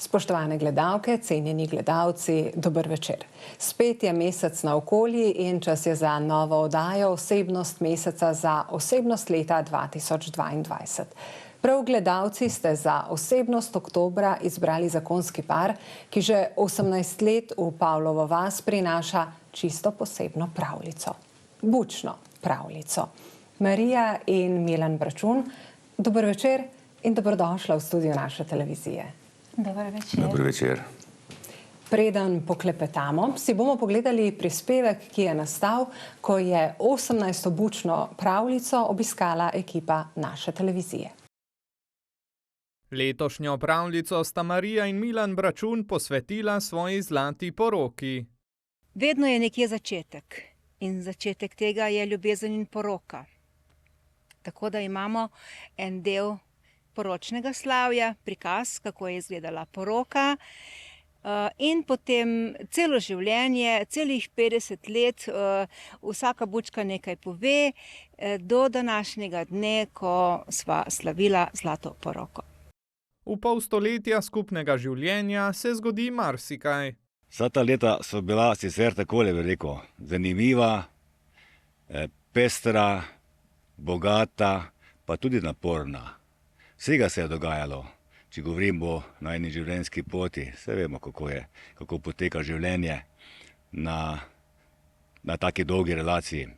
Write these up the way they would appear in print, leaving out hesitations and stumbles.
Spoštovane gledalke, cenjeni gledalci, dober večer. Spet je mesec naokoli in čas je za novo oddajo Osebnost meseca za osebnost leta 2022. Prav gledalci ste za osebnost oktobra izbrali zakonski par, ki že 18 let v Pavlovo vas prinaša čisto posebno pravljico. Bučno pravljico. Marija in Milan Bračun, dober večer in dobrodošla v studiu naše televizije. Dober večer. Dober večer. Preden poklepetamo, si bomo pogledali prispevek, ki je nastal, ko je 18. bučno pravljico obiskala ekipa naše televizije. Letošnjo pravljico sta Marija in Milan Bračun posvetila svoji zlati poroki. Vedno je nekje začetek in začetek tega je ljubezen in poroka. Tako da imamo en del poročnega slavja, prikaz, kako je izgledala poroka, in potem celo življenje, celih 50 let, vsaka bučka nekaj pove, do današnjega dne, ko sva slavila zlato poroko. V pol stoletja skupnega življenja se zgodi marsikaj. Vsa ta leta so bila sicer takole veliko zanimiva, pestra, bogata, pa tudi naporna. Vsega se je dogajalo, če govorimo o najni življenjski poti. Vse vemo, kako poteka življenje na taki dolgi relaciji.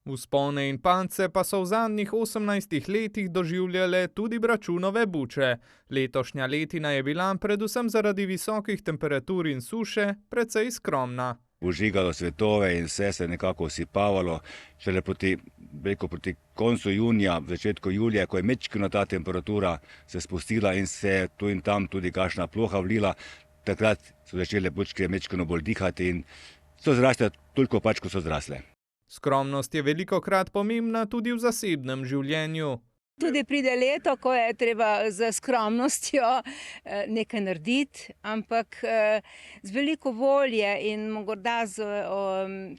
Vzpone in padce pa so v zadnjih 18 letih doživljale tudi Bračunove buče. Letošnja letina je bila, predvsem zaradi visokih temperatur in suše, precej skromna. Vžigalo svetove in vse se je nekako osipavalo. Šele proti koncu junija, v začetku julija, ko je mečkino ta temperatura se spustila in se tu in tam tudi kakšna ploha vlila, takrat so začele bučke mečkino bolj dihati in so zrasle toliko pač, ko so zrasle. Skromnost je velikokrat pomembna tudi v zasebnem življenju. Tudi pride leto, ko je treba z skromnostjo nekaj narediti, ampak z veliko volje in morda z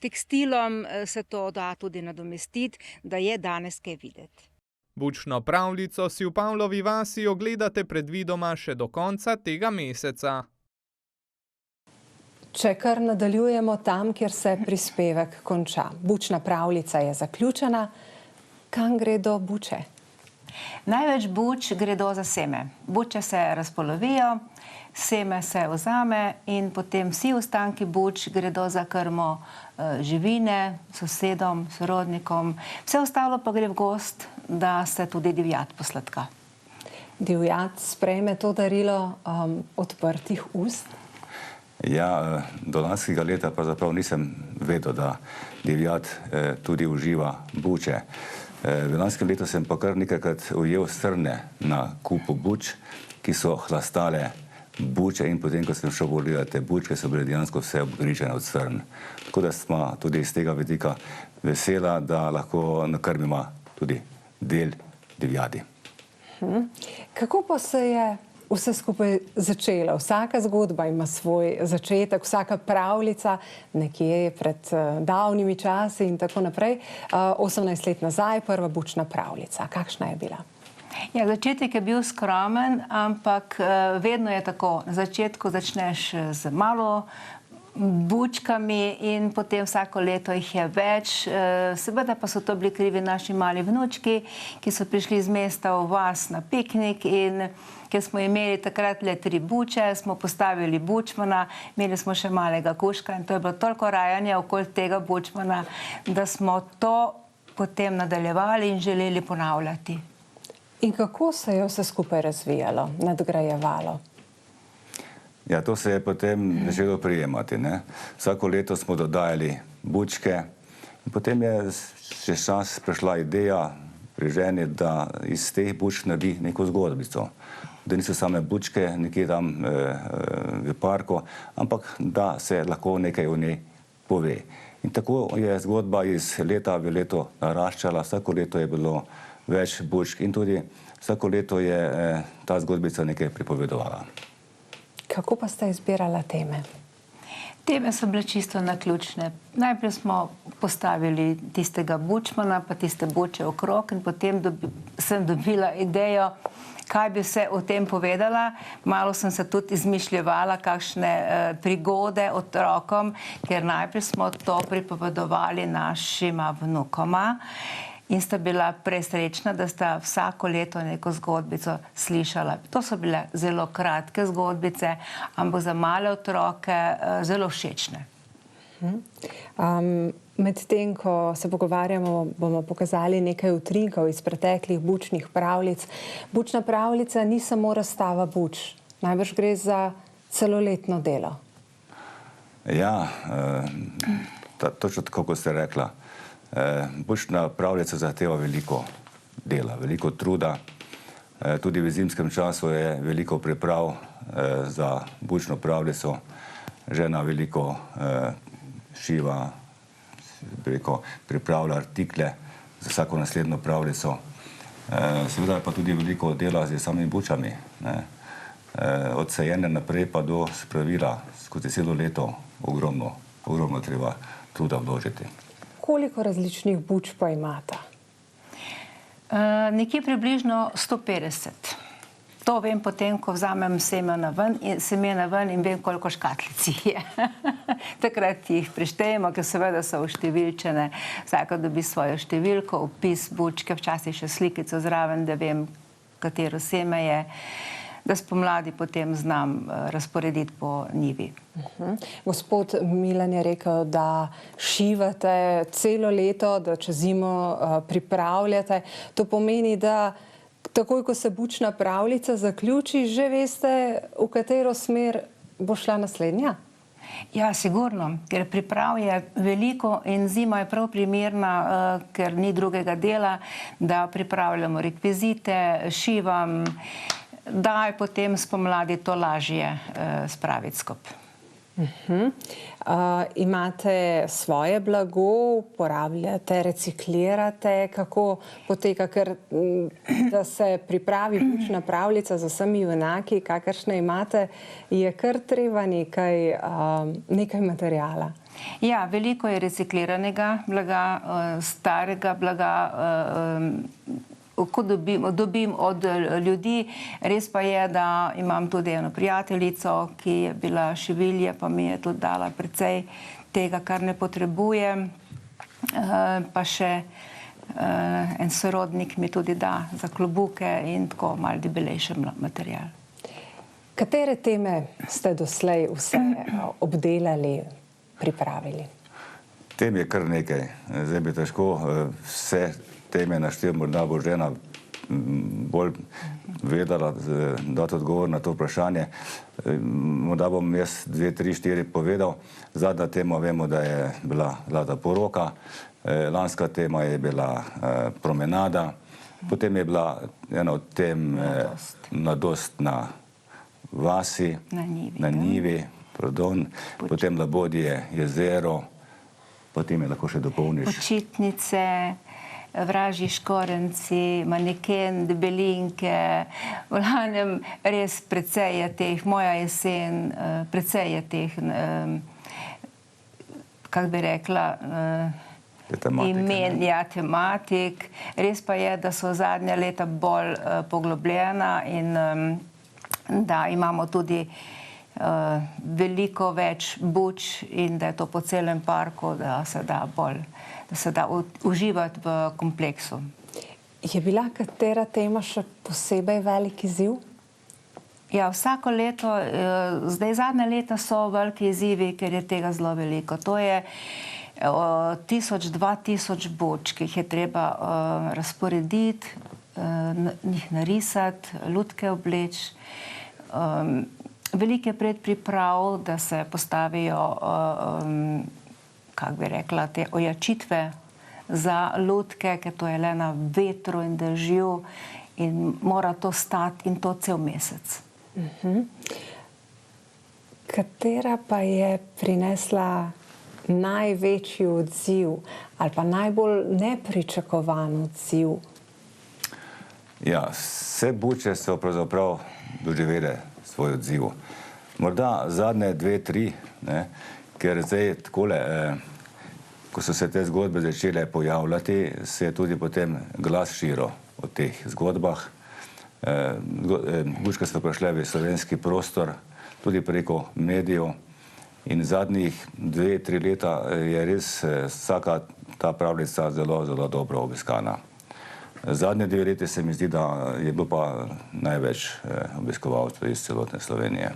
tekstilom se to da tudi nadomestiti, da je danes kaj videti. Bučno pravljico si v Pavlovi vasi ogledate predvidoma še do konca tega meseca. Če kar nadaljujemo tam, kjer se prispevek konča. Bučna pravljica je zaključena. Kam gredo buče? Največ buč gredo za seme. Buče se razpolovijo, seme se vzame in potem vsi ostanki buč gredo za krmo živine, sosedom, sorodnikom. Vse ostalo pa gre v gozd, da se tudi divjad posladka. Divjad sprejme to darilo odprtih ust? Ja, do lanskega leta pravzaprav nisem vedel, da divjad tudi uživa buče. V lanskem letu sem pa kar nekajkrat ujel srne na kupu buč, ki so hlastale buče in potem, ko sem šel pogledati te bučke, so bile dejansko vse obgrižene od srn. Tako da smo tudi iz tega vidika vesela, da lahko nakrmimo tudi del divjadi. Kako pa se je vse skupaj začelo? Vsaka zgodba ima svoj začetek, vsaka pravljica nekje pred davnimi časi in tako naprej. 18 let nazaj, prva bučna pravljica. Kakšna je bila? Ja, začetek je bil skromen, ampak vedno je tako. Na začetku začneš z malo bučkami in potem vsako leto jih je več. Seveda pa so to bili krivi naši mali vnučki, ki so prišli z mesta v vas na piknik in ker smo imeli takrat le 3 buče, smo postavili bučmana, imeli smo še malega kužka in to je bilo toliko rajanja okoli tega bučmana, da smo to potem nadaljevali in želeli ponavljati. In kako se je vse skupaj razvijalo, nadgrajevalo? Ja, to se je potem začelo prijemati. Vsako leto smo dodajali bučke in potem je še čas prišla ideja pri ženi, da iz teh bučk naredi neko zgodbico. Da niso same bučke nekje tam v parku, ampak da se lahko nekaj o njej pove. In tako je zgodba iz leta v leto naraščala, vsako leto je bilo več bučk in tudi vsako leto je ta zgodbica nekaj pripovedovala. Kako pa ste izbirala teme? Teme so bile čisto naključne. Najprej smo postavili tistega bučmana, pa tiste buče okrog in potem sem dobila idejo, kaj bi vse o tem povedala. Malo sem se tudi izmišljevala, kakšne prigode otrokom, ker najprej smo to pripovedovali našima vnukoma in sta bila presrečna, da sta vsako leto neko zgodbico slišala. To so bile zelo kratke zgodbice, ampak za male otroke zelo všečne. Medtem, ko se pogovarjamo, bomo pokazali nekaj utrinkov iz preteklih bučnih pravljic. Bučna pravljica ni samo razstava buč, najbrž gre za celoletno delo. Ja, točno tako, kot ste rekla. Bučna pravljica zahteva veliko dela, veliko truda. Tudi v zimskem času je veliko priprav za bučno pravljico. Žena veliko šiva, pripravlja artikle za vsako naslednjo pravljico. Seveda je pa tudi veliko dela z samimi bučami. Od sajenja naprej pa do spravila skozi celo leto ogromno treba truda vložiti. Koliko različnih buč pa imata? Nekje približno 150. To vem potem, ko vzamem semena ven in vem, koliko škatlic je. Takrat jih preštejemo, ker seveda so uštevilčene. Vsaka dobi svojo številko, opis bučke, včasih še slikico zraven, da vem, katero seme je, da spomladi potem znam razporediti po njivi. Gospod Milan je rekel, da šivate celo leto, da čez zimo pripravljate. To pomeni, da takoj, ko se bučna pravljica zaključi, že veste, v katero smer bo šla naslednja? Ja, sigurno, ker priprav je veliko in zima je prav primerna, ker ni drugega dela, da pripravljamo rekvizite, šivam, da je potem spomladi to lažje spraviti skupaj. Imate svoje blago, uporabljate, reciklirate, kako poteka, ker da se pripravi bučna pravljica z vsemi junaki, kakršne imate, je kar treba nekaj materijala. Ja, veliko je recikliranega blaga, starega blaga, ko dobim od ljudi. Res pa je, da imam tudi eno prijateljico, ki je bila šivilje, pa mi je tudi dala precej tega, kar ne potrebujem. Pa še en sorodnik mi tudi da za klobuke in tako malo debelejši material. Katere teme ste doslej vse obdelali, pripravili? Tem je kar nekaj. Zdaj bi težko vse teme naštel, morda bo žena bolj vedela dati odgovor na to vprašanje. Morda bom jaz 2, 3, 4 povedal. Zadnja tema vemo, da je bila zlata poroka, lanska tema je bila promenada, potem je bila ena od tem mladost na vasi, na njivi, potem Labodje jezero, potem je lahko še dopolniš. Počitnice, Vražji škorenci, Maneken, Debelinke, v glavnem res precej je teh, Moja jesen, precej je teh, kak bi rekla, imen, ja, tematik. Res pa je, da so zadnja leta bolj poglobljena in da imamo tudi veliko več buč in da je to po celem parku, da se da uživati v kompleksu. Je bila katera tema še posebej velik izziv? Ja, vsako leto, zdaj zadnja leta so veliki izzivi, ker je tega zelo veliko. To je 1000–2000 buč, ki jih je treba razporediti, njih narisati, lutke obleči. Veliko je predpriprav, da se postavijo, kako bi rekla, te ojačitve za lutke, ker to je le na vetru in dežju in mora to stati in to cel mesec. Katera pa je prinesla največji odziv ali pa najbolj nepričakovan odziv? Ja, vse buče so pravzaprav doživele svoj odziv. Morda zadnje 2, 3, ker zdaj takole, ko so se te zgodbe začele pojavljati, se je tudi potem glas širil o teh zgodbah. Bučke so prišle v slovenski prostor, tudi preko medijev, in zadnjih 2-3 leta je res vsaka ta pravljica zelo, zelo dobro obiskana. Zadnje 2 leti se mi zdi, da je bilo pa največ obiskovalcev iz celotne Slovenije.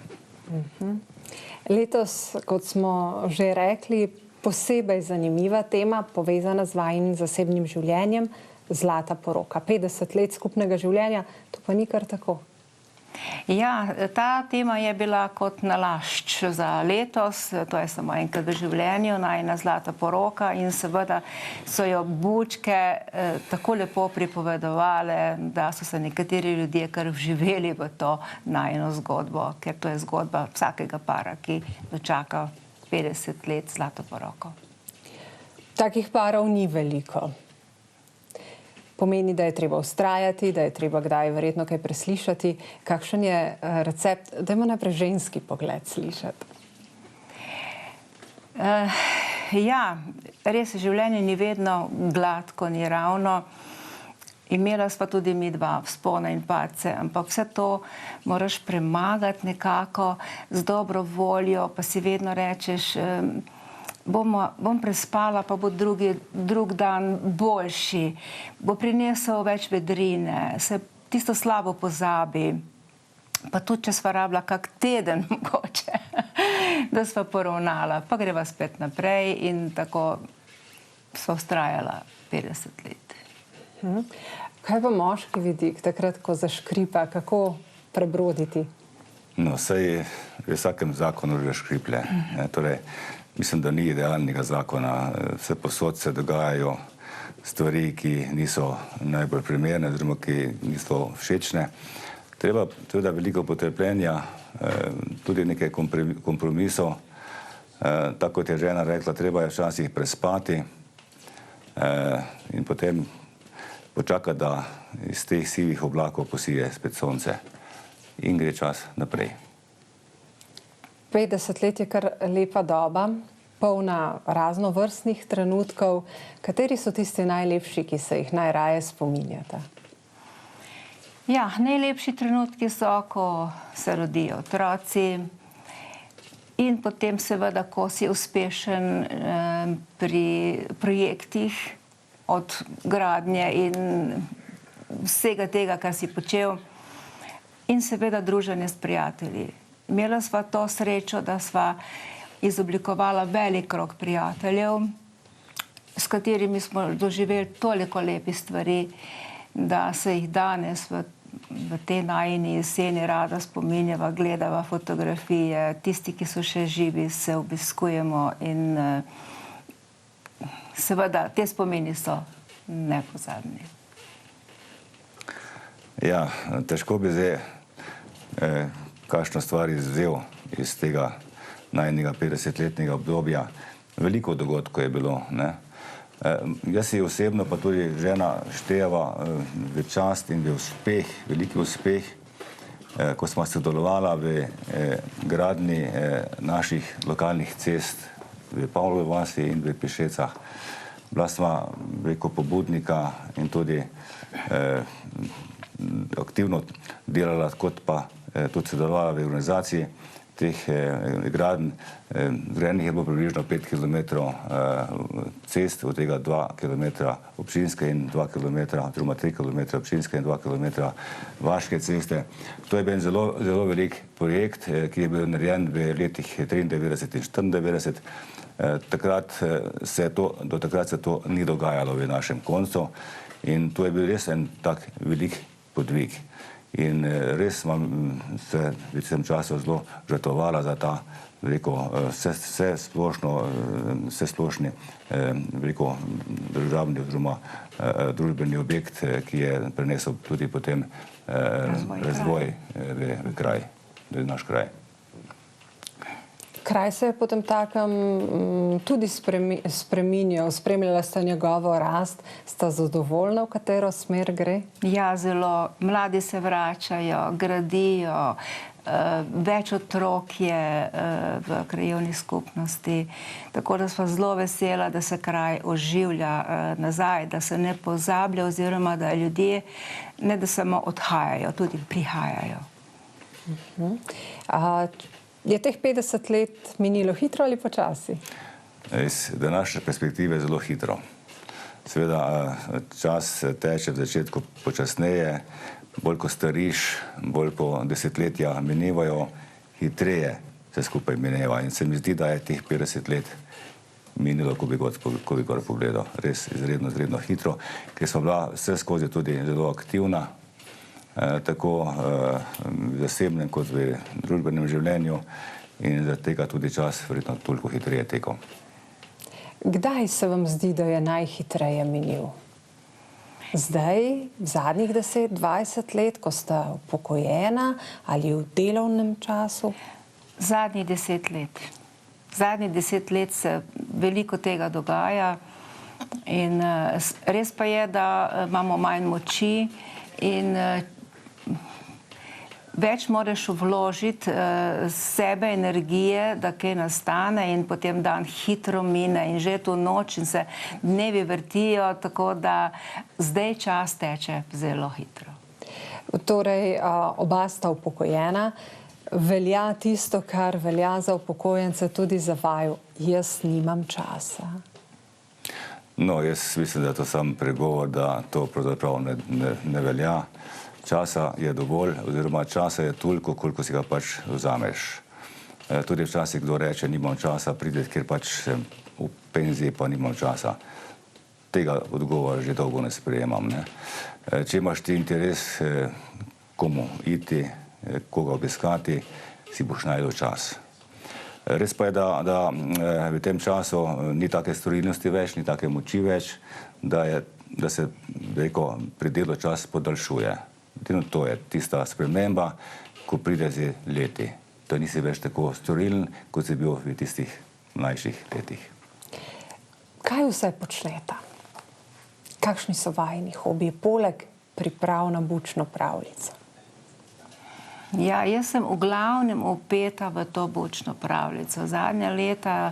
Letos, kot smo že rekli, posebej zanimiva tema, povezana z vajinim zasebnim življenjem, zlata poroka. 50 let skupnega življenja, to pa ni kar tako. Ja, ta tema je bila kot nalašč za letos, to je samo enkrat v življenju, najina zlata poroka, in seveda so jo Bučke tako lepo pripovedovale, da so se nekateri ljudje kar vživeli v to najino zgodbo, ker to je zgodba vsakega para, ki dočaka 50 let zlato poroko. Takih parov ni veliko. Pomeni, da je treba vztrajati, da je treba kdaj verjetno kaj preslišati. Kakšen je recept? Dajmo najprej ženski pogled slišati. Ja, res življenje ni vedno gladko, ni ravno. Imela sva tudi mi dva vzpone in padce, ampak vse to moraš premagati nekako z dobro voljo, pa si vedno rečeš, bom prespala, pa bo drug dan boljši, bo prinesel več vedrine, se tisto slabo pozabi. Pa tudi, če sva rabila kak teden mogoče, da sva poravnala, pa greva spet naprej, in tako sva vztrajala 50 let. Kaj pa moški vidik, takrat, ko zaškripa, kako prebroditi? No, saj v vsakem zakonu že škriplje. Torej, mislim, da ni idealnega zakona. Vse posod se dogajajo stvari, ki niso najbolj primerne, oziroma ki niso všečne. Treba tudi veliko potrpljenja, tudi nekaj kompromisov. Tako kot je žena rekla, treba je včasih prespati in potem počakati, da iz teh sivih oblakov posije spet sonce in gre čas naprej. 50 let je kar lepa doba, polna raznovrstnih trenutkov. Kateri so tisti najlepši, ki se jih najraje spominjate? Ja, najlepši trenutki so, ko se rodijo otroci, in potem seveda, ko si uspešen pri projektih, od gradnje in vsega tega, kar si počel, in seveda druženje s prijatelji. Imela sva to srečo, da sva izoblikovala velik krog prijateljev, s katerimi smo doživeli toliko lepih stvari, da se jih danes v tej najini jeseni rada spominjava, gledava fotografije, tisti, ki so še živi, se obiskujemo, in seveda te spomini so nepozabni. Ja, težko bi zdaj kakšno stvar izvzel iz tega najinega 50-letnega obdobja. Veliko dogodkov je bilo, ne. Jaz si osebno, pa tudi žena, štejeva v čast in v uspeh, veliki uspeh, ko smo sodelovala v gradnji naših lokalnih cest v Pavlovi vasi in v Pišecah. Bila sva veliko pobudnika in tudi aktivno delala, kot pa tudi sodelovala v organizaciji teh gradenj. Zgrajenih je bilo približno 5 kilometrov cest, od tega 2 kilometra občinske in 2 kilometra, oziroma 3 kilometra občinske in 2 kilometra vaške ceste. To je bil zelo, zelo velik projekt, ki je bil narejen v letih 93 in 94. Do takrat se to ni dogajalo v našem koncu, in to je bil res en tak velik podvig. In res sem se v tem času zelo žrtvovala za ta vsesplošni veliko državni oziroma družbeni objekt, ki je prinesel tudi potem razvoj v kraj, v naš kraj. Kraj se je potem takem tudi spreminjal, spremljala sta njegovo rast, sta zadovoljna, v katero smer gre? Ja, zelo. Mladi se vračajo, gradijo, več otrok je v krajevni skupnosti, tako da smo zelo vesela, da se kraj oživlja nazaj, da se ne pozablja oziroma da ljudje ne da samo odhajajo, tudi prihajajo. Je teh 50 let minilo hitro ali počasi? Iz današnje perspektive zelo hitro. Seveda čas teče v začetku počasneje, bolj ko stariš, bolj ko desetletja minevajo, hitreje se skupaj mineva. In se mi zdi, da je teh 50 let minilo, ko bi gor pogledal. Res izredno hitro, ker smo bila vse skozi tudi zelo aktivna, tako v zasebnem kot v družbenem življenju in zaradi tega tudi čas verjetno toliko hitreje tekel. Kdaj se vam zdi, da je najhitreje minil? Zdaj, v zadnjih 10-20 let, ko ste upokojena ali v delovnem času? Zadnjih 10 let. Zadnjih 10 let se veliko tega dogaja in res pa je, da imamo manj moči in več moraš vložiti sebe, energije, da kaj nastane in potem dan hitro mine in že tu noč in se dnevi vrtijo, tako da zdaj čas teče zelo hitro. Torej, oba sta upokojena. Velja tisto, kar velja za upokojence, tudi za vaju. Jaz nimam časa. No, jaz mislim, da je to sam pregovor, da to pravzaprav ne velja. Časa je dovolj, oziroma časa je toliko, koliko si ga pač vzameš. Tudi včasih kdo reče, nimam časa priti, ker pač sem v penziji, pa nimam časa. Tega odgovora že dolgo ne sprejemam. Če imaš ti interes, komu iti, koga obiskati, si boš našel čas. Res pa je, da v tem času ni take storilnosti več, ni take moči več, da se pri delu čas podaljšuje. To je tista sprememba, ko pride z leti. Da nisi več tako storilen, kot si bil v tistih mlajših letih. Kaj vse počnete? Kakšni so vajini hobiji, poleg priprav na bučno pravljico? Ja, jaz sem v glavnem vpeta v to bučno pravljico. Zadnja leta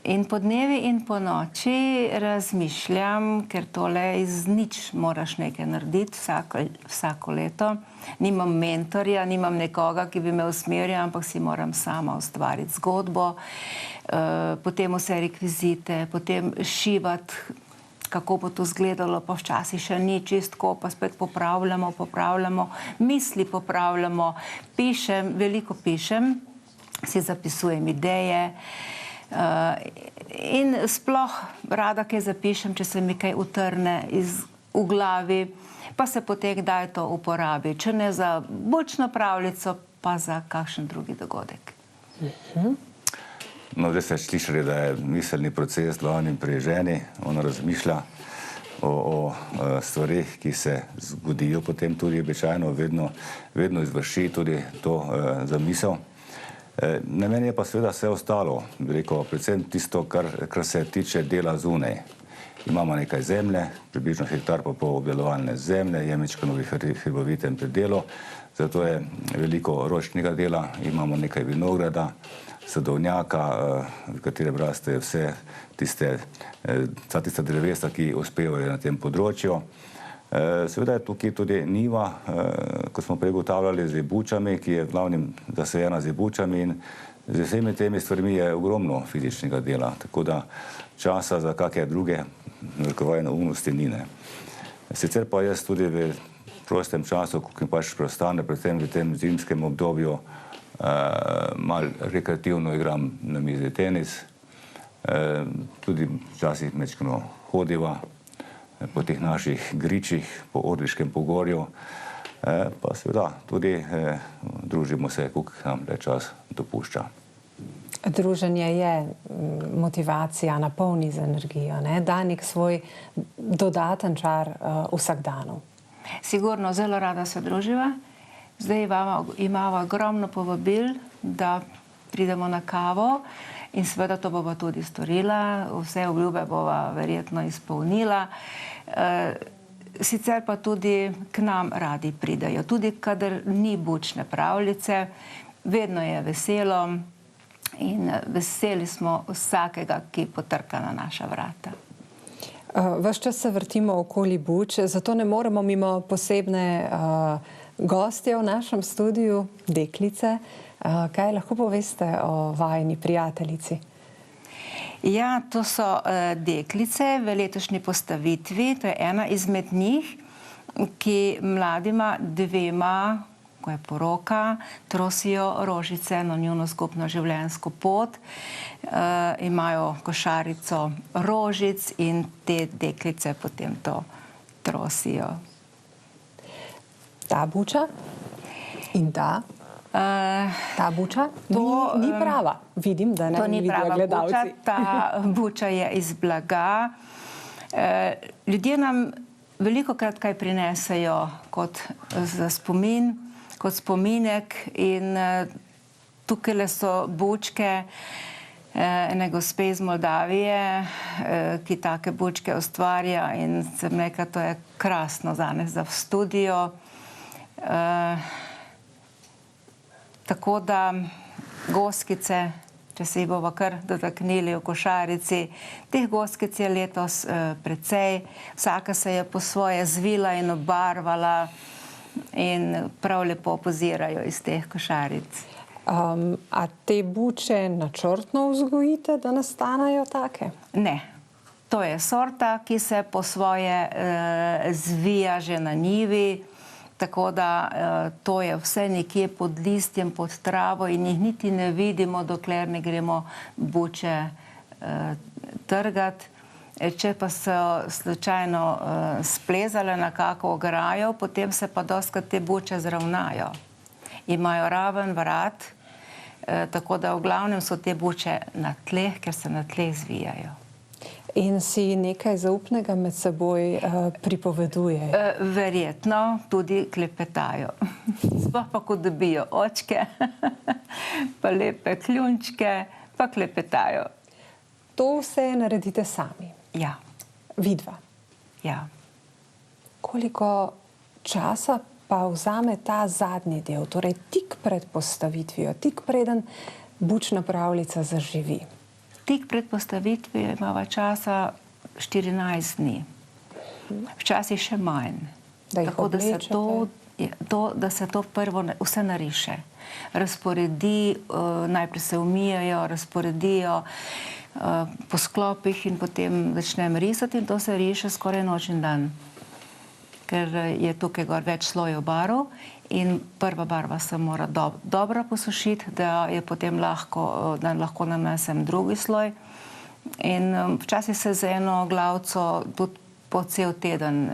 in po dnevi in po noči razmišljam, ker tole iz nič moraš nekaj narediti vsako leto. Nimam mentorja, nimam nekoga, ki bi me usmerjal, ampak si moram sama ustvariti zgodbo, potem vse rekvizite, potem šivati, kako bo to izgledalo, pa včasih še ni čistko, pa spet popravljamo, misli popravljamo, pišem, veliko pišem, si zapisujem ideje in sploh rada kaj zapišem, če se mi kaj utrne v glavi, pa se potem kdaj to uporabi. Če ne za bučno pravljico, pa za kakšen drugi dogodek. No, zdaj ste slišali, da je miselni proces glavnim pri ženi. Ona razmišlja o stvarih, ki se zgodijo potem tudi običajno, vedno izvrši tudi to zamisel. Na meni je pa seveda vse ostalo, predvsem tisto, kar se tiče dela zunaj. Imamo nekaj zemlje, približno hektar pa pol obdelovalne zemlje, je majčkeno v hrbovitem predelu, zato je veliko ročnega dela, imamo nekaj vinograda, sadovnjaka, v katerem rastejo vsa tista drevesa, ki uspevajo na tem področju. Seveda je tukaj tudi njiva, kot smo prej ugotavljali, z bučami, ki je v glavnem zasajena z bučami in z vsemi temi stvarmi je ogromno fizičnega dela, tako da časa za kakšne druge narekovane neumnosti ni. Sicer pa jaz tudi v prostem času, ko mi pač preostane, predvsem v tem zimskem obdobju, malo rekreativno igram na mizi tenis, tudi včasih majčkeno hodiva po teh naših gričih, po Orliškem pogorju, pa seveda tudi družimo se, koliko nam le čas dopušča. Druženje je motivacija, napolni z energijo, da nek svoj dodaten čar vsak dan. Sigurno, zelo rada se druživa. Zdaj imamo ogromno povabil, da pridemo na kavo in seveda to bova tudi storila. Vse obljube bova verjetno izpolnila. sicer pa tudi k nam radi pridajo. Tudi kadar ni bučne pravljice, vedno je veselo in veseli smo vsakega, ki potrka na naša vrata. Ves čas se vrtimo okoli buč, zato ne moremo mimo posebne gostje v našem studiu, deklice. Kaj lahko poveste o vajini prijateljici? Ja, to so deklice v letošnji postavitvi. To je ena izmed njih, ki mladima dvema, ko je poroka, trosijo rožice na njuno skupno življenjsko pot. Imajo košarico rožic in te deklice potem to trosijo. Ta buča in ta buča ni prava. Vidim, da ne vidijo gledalci. To ni prava buča, ta buča je iz blaga. Ljudje nam velikokrat kaj prinesejo kot za spomin, kot spominek in tukaj so bučke ene gospe iz Moldavije, ki take bučke ustvarja in sem rekla, to je krasno danes za v studio. Tako da goskice, če se jih bomo kar dotaknili v košarici, teh goskic je letos precej, vsaka se je po svoje zvila in obarvala in prav lepo pozirajo iz teh košaric. A te buče načrtno vzgojite, da nastanejo take? Ne. To je sorta, ki se po svoje zvija že na njivi, tako da to je vse nekje pod listjem, pod travo in jih niti ne vidimo, dokler ne gremo buče trgati. Če pa so slučajno splezale na kako ograjo, potem se pa dostikrat te buče zravnajo. Imajo raven vrat, tako da v glavnem so te buče na tleh, ker se na tleh zvijajo. In si nekaj zaupnega med seboj pripoveduje? Verjetno tudi klepetajo. Sploh pa, ko dobijo očke, pa lepe kljunčke, pa klepetajo. To vse naredite sami? Ja. Vidva? Ja. Koliko časa pa vzame ta zadnji del, torej tik pred postavitvijo, tik preden bučna pravljica zaživi? Tik pred postavitvijo imava časa 14 dni. Včasih še manj. Tako da se to prvo vse nariše. Razporedi, najprej se umijajo, razporedijo po sklopih in potem začnem risati in to se riše skoraj noč in dan. Ker je tukaj gor več slojev barv in prva barva se mora dobro posušiti, da je potem lahko nanesem drugi sloj. In včasih se z eno glavico tudi po cel teden,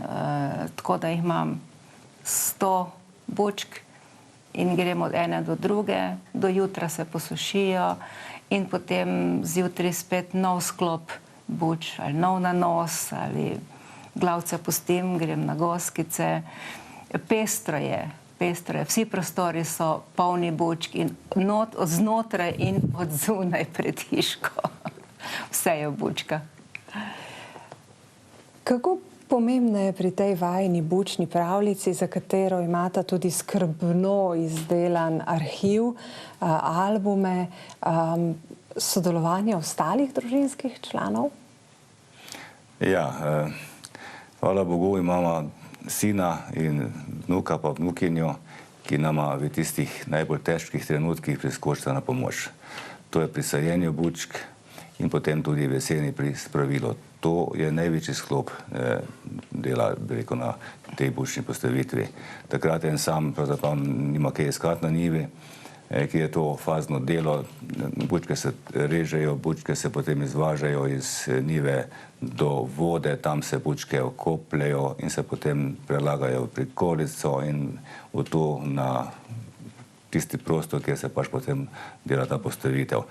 tako da jih imam 100 bučk in gremo od ene do druge, do jutra se posušijo in potem zjutraj spet nov sklop buč, ali nov nanos, ali glavice pustim, grem na goskice. Pestro je. Vsi prostori so polni bučk in od znotraj in od zunaj pred hiško. Vse je v bučkah. Kako pomembna je pri tej vajini bučni pravljici, za katero imata tudi skrbno izdelan arhiv, albume, sodelovanje ostalih družinskih članov? Ja, hvala Bogu, imamo sina in vnuka pa vnukinjo, ki nama v tistih najbolj težkih trenutkih priskočita na pomoč. To je pri sajenju bučk in potem tudi v jeseni pri spravilu. To je največji sklop dela, bi rekel, na tej bučni postavitvi. Takrat en sam pravzaprav nima kaj iskati na njivi, ki je to fazno delo. Bučke se režejo, bučke se potem izvažajo iz njive do vode, tam se bučke okopljajo in se potem prelagajo v prikolico in v to na tisti prostor, kjer se pač potem dela ta postavitev.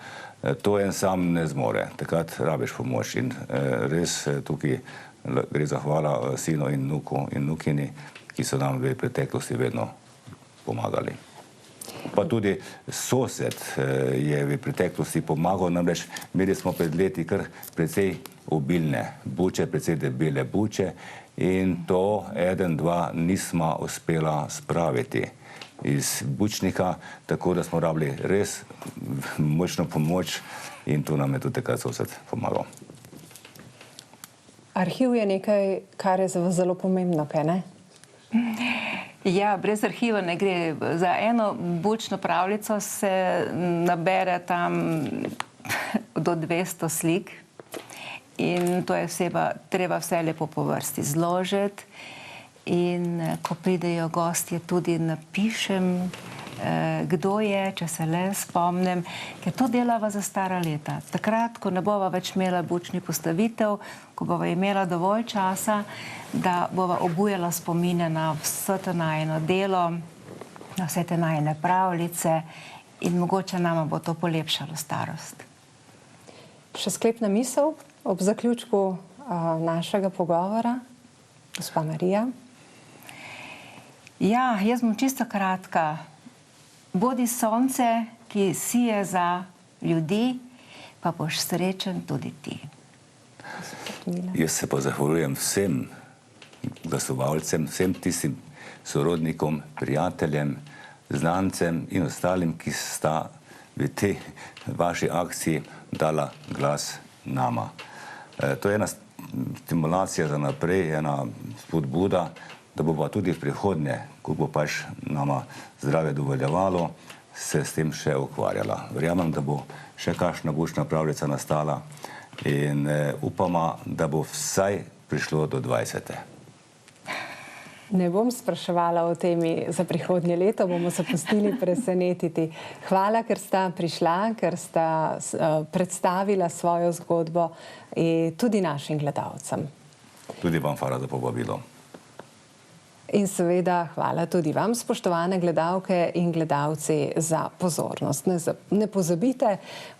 To en sam ne zmore, takrat rabiš pomoč in res tukaj gre zahvala sinu in vnuku in vnukini, ki so nam v preteklosti vedno pomagali. Pa tudi sosed je v preteklosti pomagal, namreč imeli smo pred leti kar precej obilne buče, precej debele buče in to 1, 2 nismo uspela spraviti iz Bučnika, tako da smo rabili res močno pomoč in tu nam je tudi takrat sosed pomagal. Arhiv je nekaj, kar je za vas zelo pomembno, kaj ne? Ja, brez arhiva ne gre. Za eno bučno pravljico se nabere tam do 200 slik in to je treba vse lepo po vrsti zložiti. In ko pridejo gostje, tudi napišem, kdo je, če se le spomnim, ker to delava za stara leta. Takrat, ko ne bova več imela bučni postavitev, ko bova imela dovolj časa, da bova obujala spomine na vse to najino delo, na vse te najine pravljice in mogoče nama bo to polepšalo starost. Še sklepna misel ob zaključku našega pogovora, gospa Marija. Ja, jaz bom čisto kratka. Bodi sonce, ki sije za ljudi, pa boš srečen tudi ti. Jaz se pa zahvaljujem vsem glasovalcem, vsem tistim sorodnikom, prijateljem, znancem in ostalim, ki sta v tej vaši akciji dala glas nama. To je ena stimulacija za naprej, ena spodbuda, da bo pa tudi v prihodnje, ko bo pač nama zdravje dovoljevalo, se s tem še ukvarjala. Verjamem, da bo še kakšna bučna pravljica nastala in upamo, da bo vsaj prišlo do 20. Ne bom spraševala o temi za prihodnje leto, bomo se pustili presenetiti. Hvala, ker sta prišla, ker sta predstavila svojo zgodbo in tudi našim gledalcem. Tudi vam hvala za povabilo. In seveda hvala tudi vam, spoštovane gledalke in gledalci, za pozornost. Ne pozabite,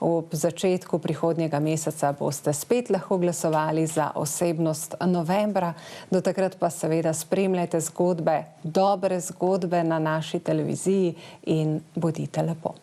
ob začetku prihodnjega meseca boste spet lahko glasovali za osebnost novembra. Do takrat pa seveda spremljajte zgodbe, dobre zgodbe na naši televiziji in bodite lepo.